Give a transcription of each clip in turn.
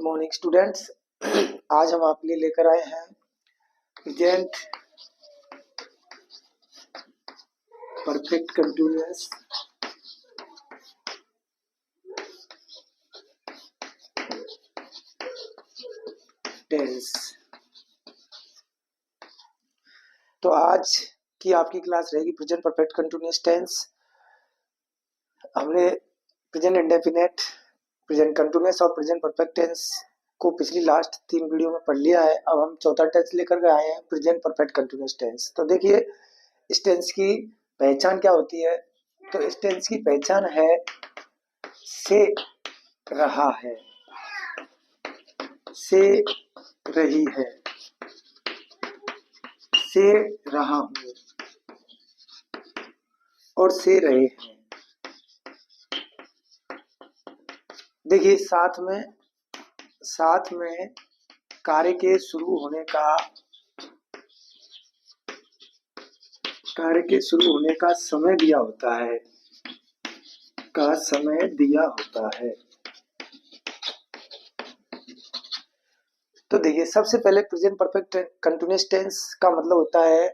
Morning students. आज हम आपके लिए लेकर आए हैं प्रेजेंट परफेक्ट कंटिन्यूअस टेंस। तो आज की आपकी क्लास रहेगी प्रेजेंट परफेक्ट कंटिन्यूअस टेंस। हमने प्रेजेंट इंडेफिनिट, प्रेजेंट कंटिन्यूअस और प्रेजेंट परफेक्ट टेंस को पिछली लास्ट 3 वीडियो में पढ़ लिया है। अब हम चौथा टेंस लेकर के आए हैं प्रेजेंट परफेक्ट कंटिन्यूअस टेंस। तो देखिए इस टेंस की पहचान क्या होती है। तो इस टेंस की पहचान है से रहा है, से रही है, से रहा हूं और से रहे हैं। देखिए साथ में कार्य के शुरू होने का समय दिया होता है, तो देखिए सबसे पहले प्रेजेंट परफेक्ट कंटिन्यूअस टेंस का मतलब होता है,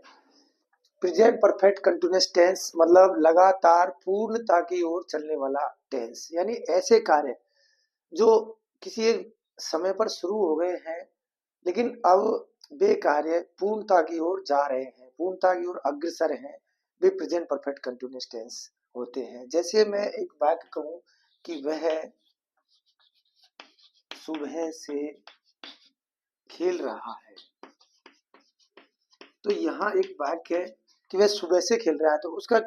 प्रेजेंट परफेक्ट कंटिन्यूअस टेंस मतलब लगातार पूर्णता की ओर चलने वाला टेंस। यानी ऐसे कार्य जो किसी एक समय पर शुरू हो गए हैं लेकिन अब वे कार्य पूर्णता की ओर जा रहे हैं, पूर्णता की ओर अग्रसर हैं, वे प्रेजेंट परफेक्ट कंटिन्यूअस टेंस होते हैं। जैसे मैं एक वाक्य कहूं कि वह सुबह से खेल रहा है, तो यहाँ एक वाक्य है कि वह सुबह से खेल रहा है, तो उसका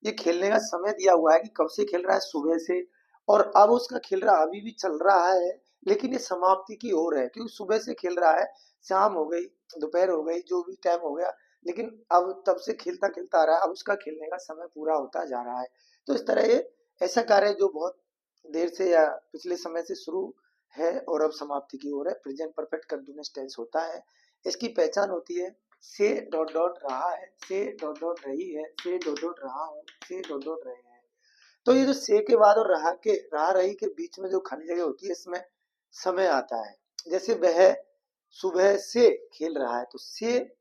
ये खेलने का समय दिया हुआ है कि कब से खेल रहा है, सुबह से। और अब उसका खेल रहा अभी भी चल रहा है लेकिन ये समाप्ति की ओर है, क्योंकि सुबह से खेल रहा है, शाम हो गई, दोपहर हो गई, जो भी टाइम हो गया, लेकिन अब तब से खेलता खेलता आ रहा है, अब उसका खेलने का समय पूरा होता जा रहा है। तो इस तरह ये ऐसा कार्य है जो बहुत देर से या पिछले समय से शुरू है और अब समाप्ति की ओर है, प्रेजेंट परफेक्ट कंटिन्यूअस टेंस होता है। इसकी पहचान होती है से डॉट डॉट रहा है, से डॉट डॉट रही है, से डॉट डॉट रहा हूं, से डॉट डॉट रहे हैं। तो ये जो से के बाद और रहा रही के बीच में जो खाली जगह होती है, इसमें समय आता है। जैसे वह सुबह से खेल रहा है, तो से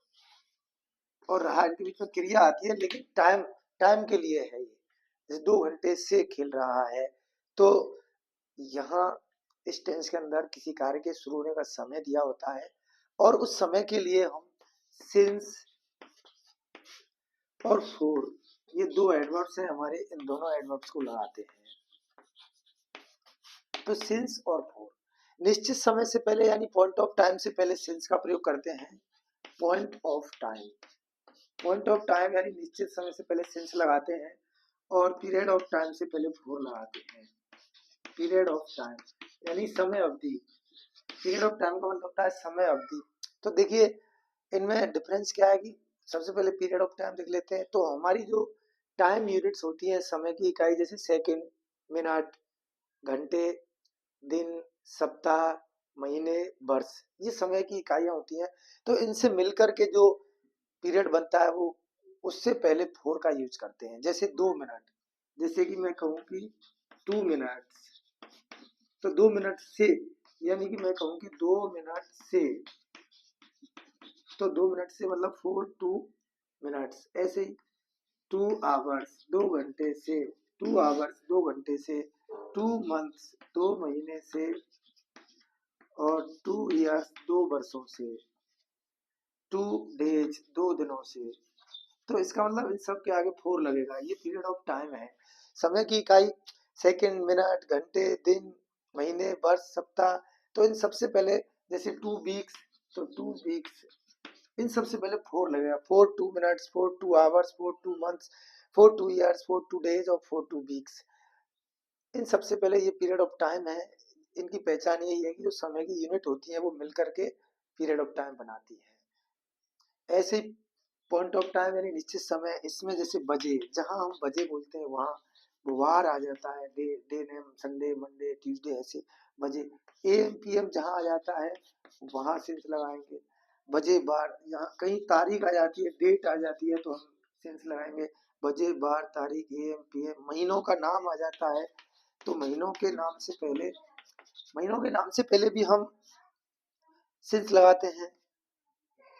और रहा के बीच में क्रिया आती है, लेकिन टाइम के लिए है ये। जैसे 2 घंटे से खेल रहा है, तो यहाँ इस टेंस के अंदर किसी कार्य के शुरू होने का समय दिया होता है और उस समय के लिए हम सिंस और फोर, ये 2 एडवर्ब्स हैं हमारे, इन दोनों एडवर्ब्स को लगाते हैं। तो सिंस और फोर निश्चित समय से पहले यानी पॉइंट ऑफ टाइम से पहले सिंस का प्रयोग करते हैं। पॉइंट ऑफ टाइम यानी निश्चित समय से पहले सिंस लगाते हैं और पीरियड ऑफ टाइम से पहले फोर लगाते हैं। पीरियड ऑफ टाइम यानी समय अवधि, पीरियड ऑफ टाइम का मतलब होता है समय अवधि। तो देखिए इनमें डिफरेंस क्या है कि सबसे पहले पीरियड ऑफ टाइम देख लेते हैं। तो हमारी जो टाइम यूनिट्स होती है, समय की इकाई, जैसे सेकंड, मिनट, घंटे, दिन, सप्ताह, महीने, वर्ष, ये समय की इकाइयां होती हैं। तो इनसे मिलकर के जो पीरियड बनता है वो उससे पहले फोर का यूज करते हैं। जैसे 2 मिनट, जैसे कि मैं कहूँ कि 2 मिनट, तो 2 मिनट से यानी कि मैं कहूँ कि 2 मिनट से, तो 2 मिनट से मतलब 2 मिनट्स। ऐसे ही 2 आवर्स, 2 घंटे से, 2 आवर्स, 2 घंटे से, 2 मंथ्स, 2 महीने से, और 2 ईयर्स, 2 वर्षों से, 2 डेज, 2 दिनों से। तो इसका मतलब इन सब के आगे फोर लगेगा। ये पीरियड ऑफ टाइम है। समय की इकाई सेकंड, मिनट, घंटे, दिन, महीने, वर्ष, सप्ताह। तो इन सबसे पहले जैसे 2 वीक्स, तो 2 वीक्स, इन सबसे पहले फोर लगेगा। 4 2 minutes, 4 2 hours, 4 2 months, 4 2 years, 4 2 days और 4 2 वीक्स। इन सबसे पहले ये पीरियड ऑफ टाइम है। इनकी पहचान यही है कि जो समय की यूनिट होती है वो मिलकर के पीरियड ऑफ टाइम बनाती है। ऐसे ही पॉइंट ऑफ टाइम यानी निश्चित समय, इसमें जैसे बजे, जहां हम बजे बोलते हैं वहां वार आ जाता है, day name, Sunday, Monday, Tuesday, ऐसे बजे। एम पीएम जहां आ जाता है वहां सेंस लगाएंगे। बजे बार, यहाँ कहीं तारीख आ जाती है, डेट आ जाती है, तो हम सेंस लगाएंगे। बजे बार, तारीख, एम पीएम। महीनों का नाम आ जाता है तो महीनों के नाम से पहले महीनों के नाम से पहले भी हम सिंस लगाते हैं,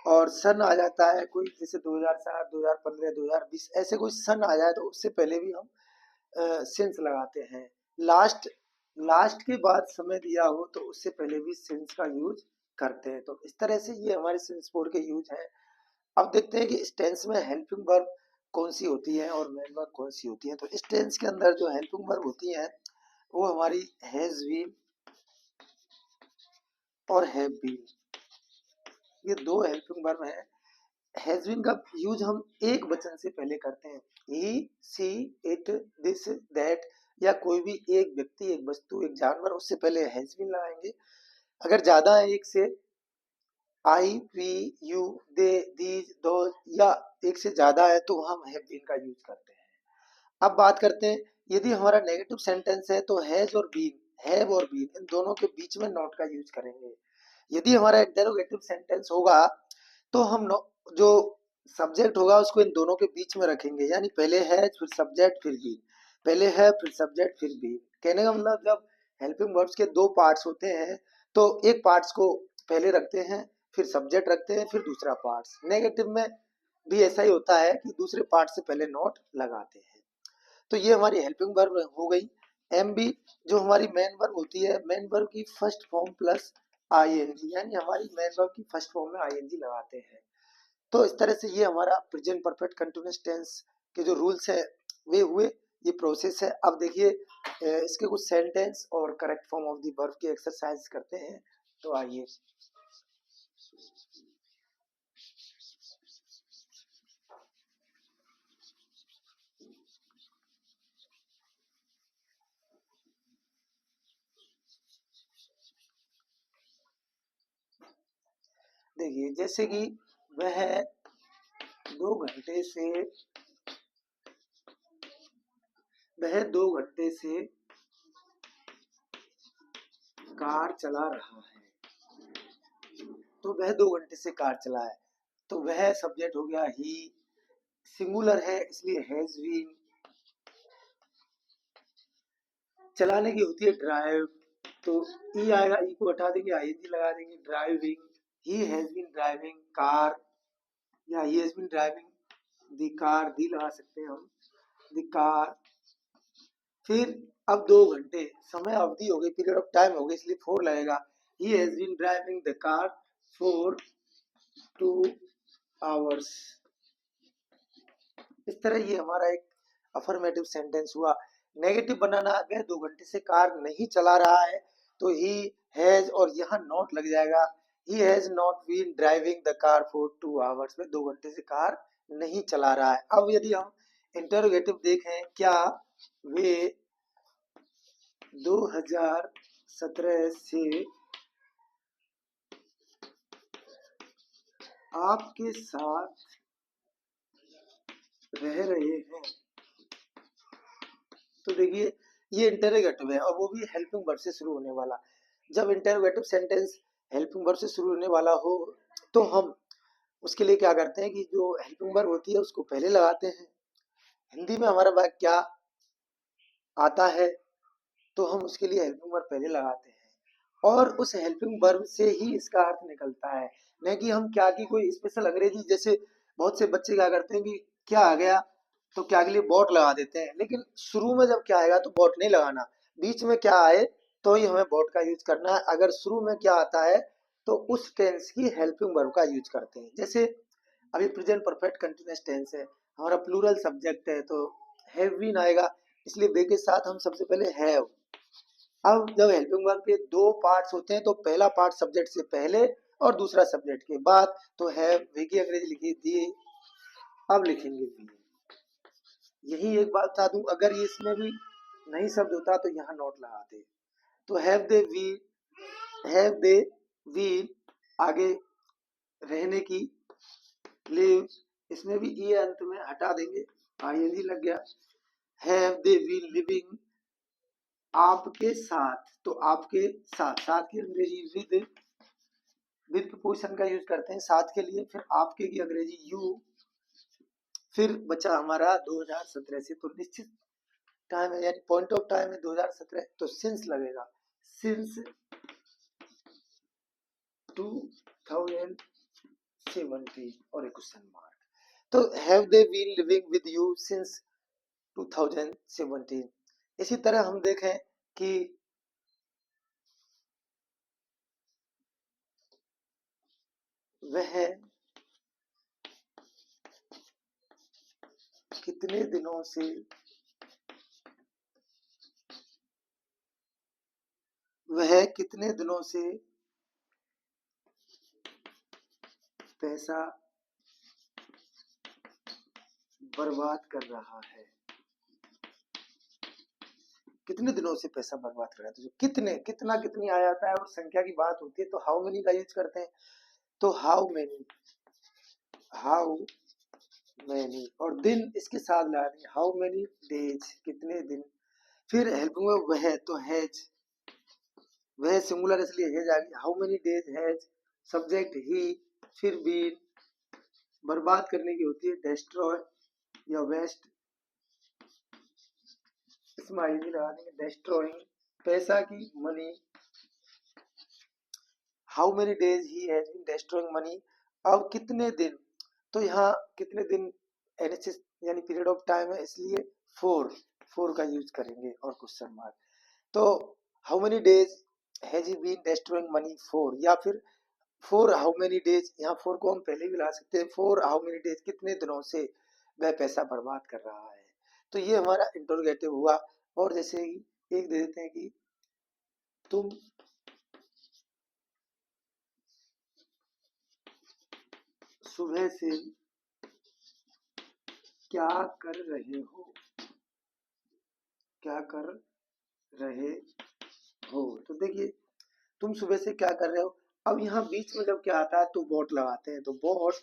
और सन आ जाता है कोई, जैसे 2007, 2015, 2020 ऐसे कोई सन आ जाए तो उससे पहले भी हम सिंस लगाते हैं। लास्ट लास्ट के बाद समय दिया हो तो उससे पहले भी सिंस का यूज करते हैं। तो इस तरह से ये हमारे सिंस बोर्ड के यूज है। अब देखते हैं कि इस टेंस में हेल्पिंग वर्ब कौन सी होती है और मेन वर्ब कौन सी होती है। तो इस टेंस के अंदर जो हेल्पिंग वर्ब होती है वो हमारी हैज बीन और हैव बीन, ये दो हेल्पिंग वर्ब है। हैज बीन का यूज हम एक वचन से पहले करते हैं, ही, सी, इट, दिस, दैट, या कोई भी एक व्यक्ति, एक वस्तु, एक जानवर, उससे पहले हैज बीन लगाएंगे। अगर ज्यादा है एक से, आई, वी, यू, दे, दीज, दो, या एक से ज्यादा है तो हम हैव बीन का यूज करते हैं। अब बात करते हैं, यदि हमारा नेगेटिव सेंटेंस है तो हैज और बीन, हैव और बीन, इन दोनों के बीच में नॉट का यूज करेंगे। यदि हमारा इंटरोगेटिव सेंटेंस होगा तो हम जो सब्जेक्ट होगा उसको इन दोनों के बीच में रखेंगे, यानी पहले है फिर सब्जेक्ट फिर बीन, पहले है फिर सब्जेक्ट फिर बीन। कहने का मतलब जब हेल्पिंग वर्ब्स के दो पार्ट्स होते हैं तो एक पार्ट्स को पहले रखते हैं, फिर सब्जेक्ट रखते हैं, फिर दूसरा पार्ट्स। नेगेटिव में भी ऐसा ही होता है कि दूसरे पार्ट से पहले नॉट लगाते हैं। तो ये हमारी हेल्पिंग वर्ब हो गई। एम बी जो हमारी मेन वर्ब होती है, मेन वर्ब की फर्स्ट फॉर्म प्लस आईएनजी, यानी हमारी मेन वर्ब की फर्स्ट फॉर्म में आईएनजी लगाते हैं। तो इस तरह से ये हमारा प्रेजेंट परफेक्ट कंटिन्यूअस टेंस के जो रूल्स है वे हुए, ये प्रोसेस है। अब देखिए इसके कुछ सेंटेंस और correct form of the verb की एक्सरसाइज करते हैं। तो आइए, देखिए जैसे कि वह 2 घंटे से वह 2 घंटे से कार चला रहा है, तो वह 2 घंटे से कार चला है, तो वह सब्जेक्ट हो गया ही, सिंगुलर है इसलिए हैज बीन, चलाने की होती है ड्राइव, तो ई आएगा, ई को हटा देंगे, आईएनजी लगा देंगे, driving, he has been driving car, या he has been driving the car, the लगा सकते हैं हम, द कार। फिर अब 2 घंटे समय अवधि हो गई, पीरियड ऑफ टाइम हो गई, इसलिए 4 लगेगा, he has been driving the car for 2 hours। इस तरह ये हमारा एक अफर्मेटिव सेंटेंस हुआ। नेगेटिव बनाना, वह 2 घंटे से कार नहीं चला रहा है, तो ही हैज और यहाँ नॉट लग जाएगा, he has not been driving the car for 2 hours, में 2 घंटे से कार नहीं चला रहा है। अब यदि हम इंटरोगेटिव देखें, क्या वे 2017 से आपके साथ रह रहे हैं, तो देखिए ये इंटरोगेटिव है और वो भी हेल्पिंग वर्ब से शुरू होने वाला। जब इंटरोगेटिव सेंटेंस हेल्पिंग वर्ब से शुरू होने वाला हो तो हम उसके लिए क्या करते हैं कि जो हेल्पिंग वर्ब होती है उसको पहले लगाते हैं। हिंदी में हमारा वाक्य क्या आता है तो हम उसके लिए हेल्पिंग वर्ब पहले लगाते हैं, और उस हेल्पिंग वर्ब से ही इसका अर्थ निकलता है, न कि हम क्या की कोई स्पेशल अंग्रेजी। जैसे बहुत से बच्चे क्या करते हैं कि क्या आ गया तो क्या के लिए बॉट लगा देते हैं, लेकिन शुरू में जब क्या आएगा तो बॉट नहीं लगाना, बीच में क्या आए तो ही हमें बॉट का यूज करना है। अगर शुरू में क्या आता है तो उस टेंस की हेल्पिंग वर्ब का यूज करते हैं। जैसे अभी प्रेजेंट परफेक्ट कंटिन्यूअस टेंस है, हमारा प्लूरल सब्जेक्ट है तो हैव बीन आएगा, इसलिए वे के साथ हम सबसे पहले हैव। अब जब हेल्पिंग वर्ब के दो पार्ट्स होते हैं तो पहला पार्ट सब्जेक्ट से पहले और दूसरा सब्जेक्ट के बाद, तो हैव वे की अंग्रेजी लिखी थी, अब लिखेंगे वी। यही एक बात बता दूं, अगर ये इसमें भी नहीं शब्द होता तो यहाँ नोट लगाते। तो हैव दे वी, आगे रहने की, लिव, इसमें भी ये अंत में हटा देंगे, आईएनजी लग गया। हैव दे वी लिविंग आपके साथ, तो आपके साथ, साथ की अंग्रेजी विद प्रपोजिशन का यूज करते हैं साथ के लिए, फिर आपके की अंग्रेजी यू, फिर बचा हमारा 2017 से, तो निश्चित टाइम है यानी पॉइंट ऑफ टाइम है 2017, तो सिंस लगेगा, सिंस 2017 और एक क्वेश्चन मार्क। तो have they been living with you since 2017। इसी तरह हम देखें कि वह कितने दिनों से पैसा बर्बाद कर रहा है। कितने दिनों से पैसा बर्बाद कर रहा है, तो कितने कितना कितनी आ जाता है और संख्या की बात होती है तो हाउ मेनी का यूज करते हैं। तो हाउ मेनी और दिन इसके साथ ला देंगे, हाउ मेनी डेज, कितने दिन। फिर हेल्पिंग में वह, तो हैज, वह सिंगुलर इसलिए हैज आ गई, how many days has, subject he, फिर बीन, बर्बाद करने की होती है डेस्ट्रॉय या वेस्ट, इसमें आई लगा देंगे डेस्ट्रॉइंग, पैसा की money, how many days he has been destroying money. अब कितने दिन, तो यहाँ कितने दिन एनएचएस यानी पीरियड ऑफ टाइम है इसलिए फोर का यूज करेंगे और क्वेश्चन मार्क। तो how many days has he been destroying money for, या फिर फॉर हाउ मेनी डेज, यहाँ फोर को हम पहले भी ला सकते हैं, फॉर हाउ मेनी डेज, कितने दिनों से वह पैसा बर्बाद कर रहा है। तो ये हमारा इंटरोगेटिव हुआ। और जैसे एक दे देते हैं कि तुम सुबह से क्या कर रहे हो, क्या कर रहे हो। तो देखिए तुम सुबह से क्या कर रहे हो, अब यहाँ बीच में जब क्या आता है तो बोट लगाते हैं, तो बोट,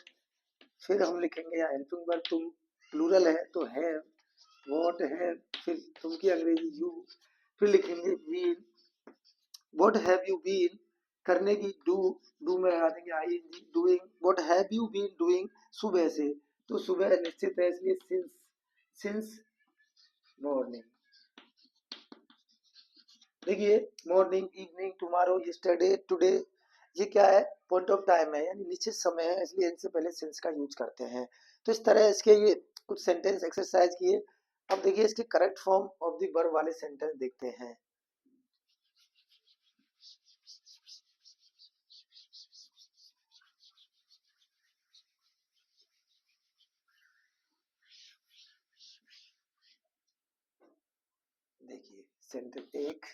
फिर हम लिखेंगे यहाँ हेल्पिंग वर्ब, तुम प्लूरल है तो है, वॉट है, फिर तुम की अंग्रेजी यू, फिर लिखेंगे been, what have you been, करने की डू में लगा देंगे I N G, doing, what have you been doing, सुबह से, तो सुबह निश्चित है इसलिए सिंस मॉर्निंग। देखिए morning, evening, tomorrow, yesterday, today, ये क्या है, पॉइंट ऑफ टाइम है यानी निश्चित समय है, इसलिए इनसे पहले सिंस का यूज करते हैं। तो इस तरह इसके ये कुछ सेंटेंस एक्सरसाइज किए। अब देखिए इसके correct form of the verb वाले सेंटेंस देखते हैं। देखिए सेंटेंस एक,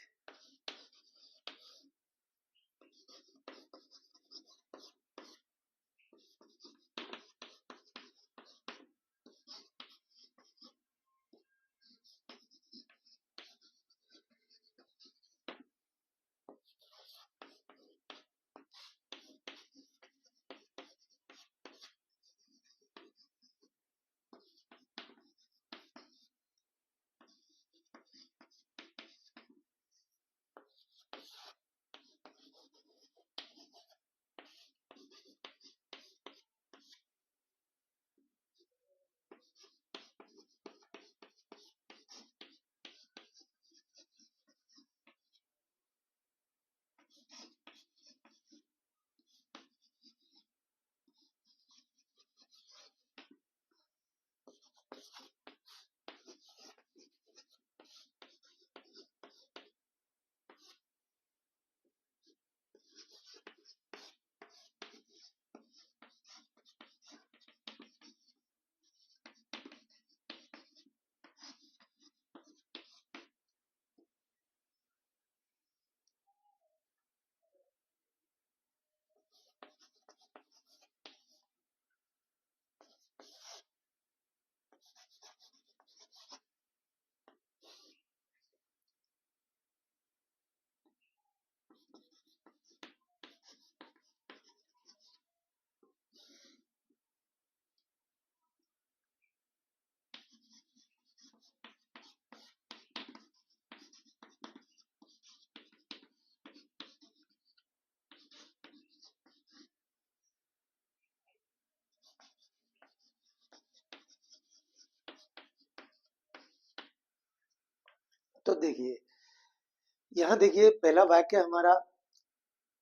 तो देखिए यहाँ देखिए पहला वाक्य हमारा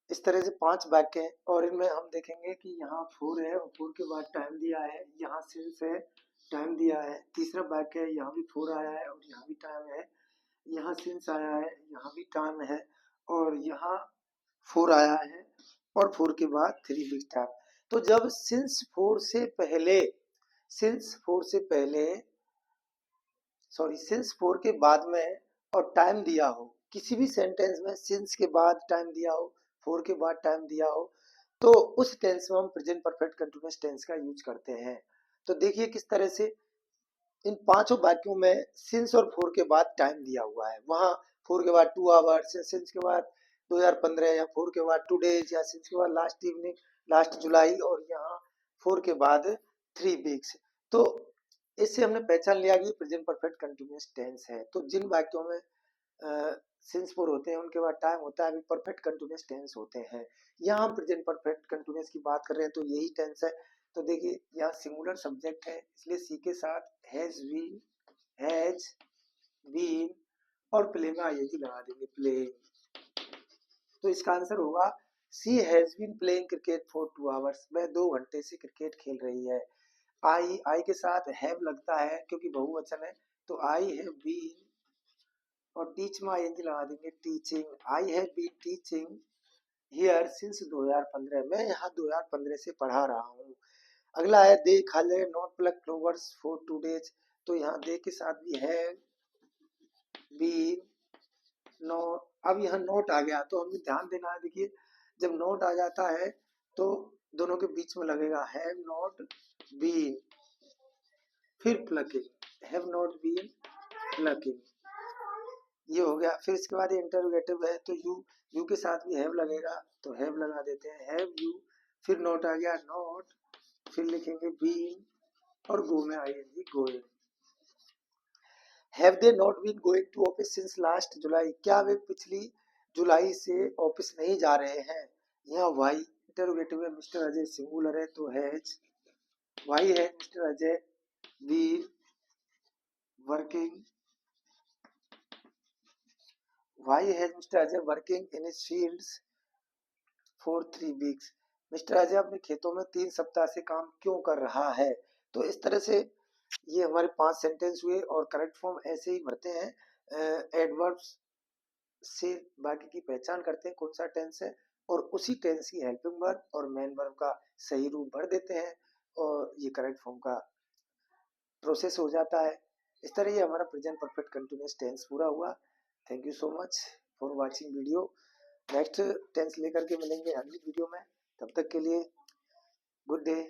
इस तरह से 5 वाक्य हैं और इनमें हम देखेंगे कि यहाँ फोर है और फोर के बाद टाइम दिया है, यहाँ सिंस है, टाइम दिया है। तीसरा वाक्य है, यहाँ भी फोर आया है और यहाँ भी टाइम है, यहाँ सिंस आया है, यहाँ भी टाइम है और यहाँ फोर आया है और फोर के बाद थ्री बिग टाइम। तो जब सिंस फोर से पहले सिंस फोर के बाद में और टाइम दिया हो, किसी भी सेंटेंस में सिंस के बाद टाइम दिया हो, फोर के बाद टाइम दिया हो, तो उस टेंस में हम प्रेजेंट परफेक्ट कंटिन्यूअस टेंस का यूज करते हैं। तो देखिए किस तरह से इन पांचों वाक्यों में सिंस और फोर के बाद टाइम दिया हुआ है। वहां फोर के बाद 2 आवर्स या सिंस के बाद 2015 या फोर के बाद 2 डेज या सिंस के बाद लास्ट इवनिंग, लास्ट जुलाई और यहाँ फोर के बाद 3 वीक्स। तो इससे हमने पहचान लिया कि प्रेजेंट परफेक्ट कंटिन्यूअस टेंस है। तो जिन वाक्यों में सिंस फोर होते हैं उनके बाद टाइम होता है, अभी परफेक्ट कंटिन्यूअस टेंस होते हैं। यहाँ हम प्रेजेंट परफेक्ट कंटिन्यूअस की बात कर रहे हैं तो यही टेंस है। तो देखिए यहाँ सिंगुलर सब्जेक्ट है इसलिए सी के साथ हैज बीन और प्ले में आईएनजी लगा देंगे, प्लेइंग। तो इसका आंसर होगा C has been playing cricket for 2 hours. वह 2 घंटे से क्रिकेट खेल रही है। आई के साथ हैव लगता है क्योंकि बहुवचन है, तो आई हैव बीन और टीच में आईएनजी लगा देंगे, teaching. I have been teaching here since 2015। मैं यहाँ 2015 से पढ़ा रहा हूँ। अगला है दे खाले not plug flowers for 2 days. तो यहाँ दे के साथ भी है बीन नोट। अब यहाँ नोट आ गया तो हमें ध्यान देना है। देखिए जब नोट आ जाता है तो दोनों के बीच में लगेगा हैव नॉट बीन, फिर plucking, have not been plucking, ये हो गया। फिर इसके बाद ये इंटरोगेटिव है तो यू के साथ भी हैव लगेगा तो हैव लगा देते हैं, हैव यू। फिर नोट आ गया नोट, फिर लिखेंगे बीन और गो में आएंगे going. Have they not been going to office since last July. क्या वे पिछली जुलाई से ऑफिस नहीं जा रहे हैं। यहाँ वाई इंटरोगेटिव है, मिस्टर अजय सिंगुलर है तो हैज, वाई है mister Ajay been working, why has mister Ajay working in his fields for 3 weeks. Mister Ajay अपने खेतों में 3 सप्ताह से काम क्यों कर रहा है। तो इस तरह से ये हमारे 5 सेंटेंस हुए और करेक्ट फॉर्म ऐसे ही भरते हैं। एडवर्ब्स से बाकी की पहचान करते हैं कौन सा टेंस है और उसी टेंस की हेल्पिंग वर्ब और मेन वर्ब का सही रूप भर देते हैं और ये करेक्ट फॉर्म का प्रोसेस हो जाता है। इस तरह ये हमारा प्रेजेंट परफेक्ट कंटिन्यूअस टेंस पूरा हुआ। Thank you so much for watching video. Next tense लेकर के मिलेंगे अगली वीडियो में। तब तक के लिए गुड डे।